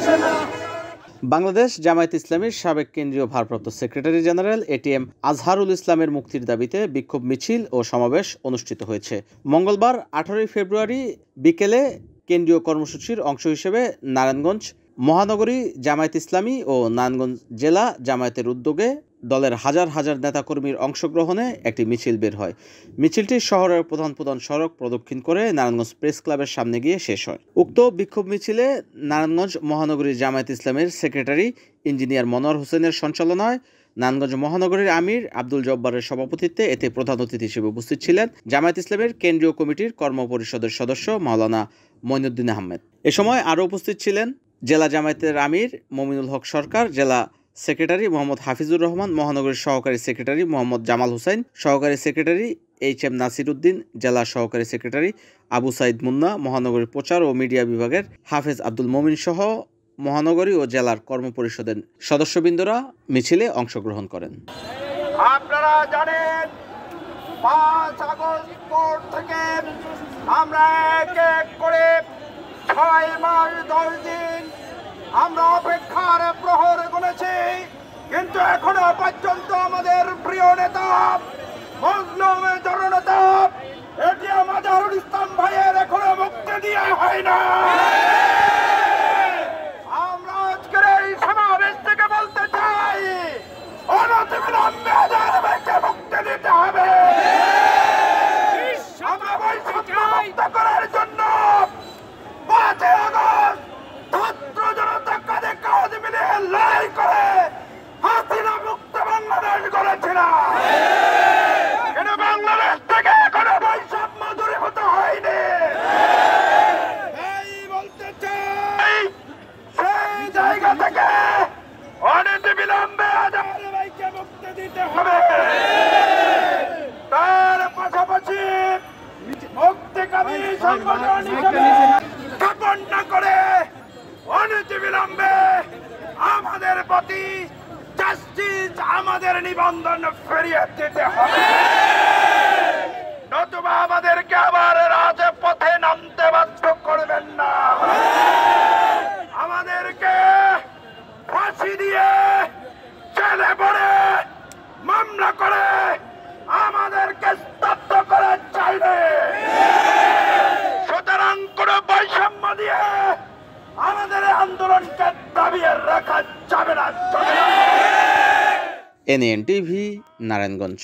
সেনা, বাংলাদেশ জামায়াত ইসলামীর সাবেক কেন্দ্রীয় ভারপ্রাপ্ত সেক্রেটারি জেনারেল এটিএম আজহারুল ইসলামের মুক্তির দাবিতে বিক্ষোভ মিছিল ও সমাবেশ অনুষ্ঠিত হয়েছে। মঙ্গলবার 18 ফেব্রুয়ারি বিকেলে কেন্দ্রীয় কর্মসূচির অংশ হিসেবে নারায়ণগঞ্জ মহানগরী জামায়াত ইসলামী ও নারায়ণগঞ্জ জেলা জামায়াতের উদ্যোগে দলের হাজার হাজার নেতাকর্মীর অংশগ্রহণে একটি মিছিল বের হয়। মিছিলটি শহরের প্রধান প্রধান সড়ক প্রদক্ষিণ করে নারায়ণগঞ্জ প্রেস ক্লাবের সামনে গিয়ে শেষ হয়। উক্ত বিক্ষোভ মিছিলে নারায়ণগঞ্জ মহানগরী জামায়াত ইসলামের সেক্রেটারি ইঞ্জিনিয়ার মনোয়ার হোসেনের সঞ্চালনায় নারায়ণগঞ্জ মহানগরীর আমির আব্দুল জব্বারের সভাপতিত্বে এতে প্রধান অতিথি হিসেবে উপস্থিত ছিলেন জামায়াত ইসলামের কেন্দ্রীয় কমিটির কর্মপরিষদের সদস্য মাওলানা মঈনুদ্দিন আহমেদ। এ সময় আরও উপস্থিত ছিলেন জেলা জামায়াতের আমির মমিনুল হক সরকার, জেলা সেক্রেটারি মোহাম্মদ হাফিজুর রহমান, মহানগরীর সহকারী সেক্রেটারি মোহাম্মদ জামাল হোসেন, সহকারী সেক্রেটারি এইচ.এম. নাসির উদ্দিন, জেলা সহকারী সেক্রেটারি আবু সাইদ মুন্না, মহানগরীর প্রচার ও মিডিয়া বিভাগের হাফেজ আব্দুল মমিন সহ মহানগরী ও জেলার কর্মপরিষদের সদস্যবৃন্দরা মিছিলে অংশগ্রহণ করেন। আপনারা জানেন 5 আগস্ট পর থেকে আমরা এক এক করে 6 মাস 10 দিন আমরা অপেক্ষার প্রহর গুনেছি, কিন্তু এখনো পর্যন্ত আমাদের প্রিয় নেতা মজলুম জননেতা এটিএম আজহারুল ইসলাম ভাইয়ের এখনো মুক্তি দেওয়া হয় না। আমরা আজকের এই সমাবেশ থেকে বলতে চাই, অনতিবিলম্বে আজহার ভাইকে মুক্তি দিতে হবে। আমরা বৈষম্য মুক্ত করার জন্য 5 আগস্ট ছাত্র জনতা কাঁধে কাঁধ মিলিয়ে লড়াই করে হাসিনা মুক্ত বাংলাদেশ গড়েছিলাম। কিন্তু বাংলাদেশ থেকে এখনো বৈষম্য দূরীভূত হয়নি। এই বলতে চাই, সেই জায়গা থেকে অনতিবিলম্বে আজহার ভাইকে মুক্তি দিতে হবে। তার পাশাপাশি মুক্তিকামী সংগঠন হিসেবে স্থাপন না করে অনতিবিলম্বে আমাদের প্রতি জাস্টিস, আমাদের নিবন্ধন ফিরিয়ে দিতে হবে, নতুবা আমাদেরকে আবার রাজপথে নামতে বাধ্য করবেন না। আমাদেরকে ফাঁসি দিয়ে জেলে ভরে মামলা করে আমাদেরকে স্তব্ধ করা চাইবে। সুতরাং কোন বৈষম্য দিয়ে আমাদের আন্দোলনকে দাবিয়ে রাখা যাবে না। NN TV, Narayanganj.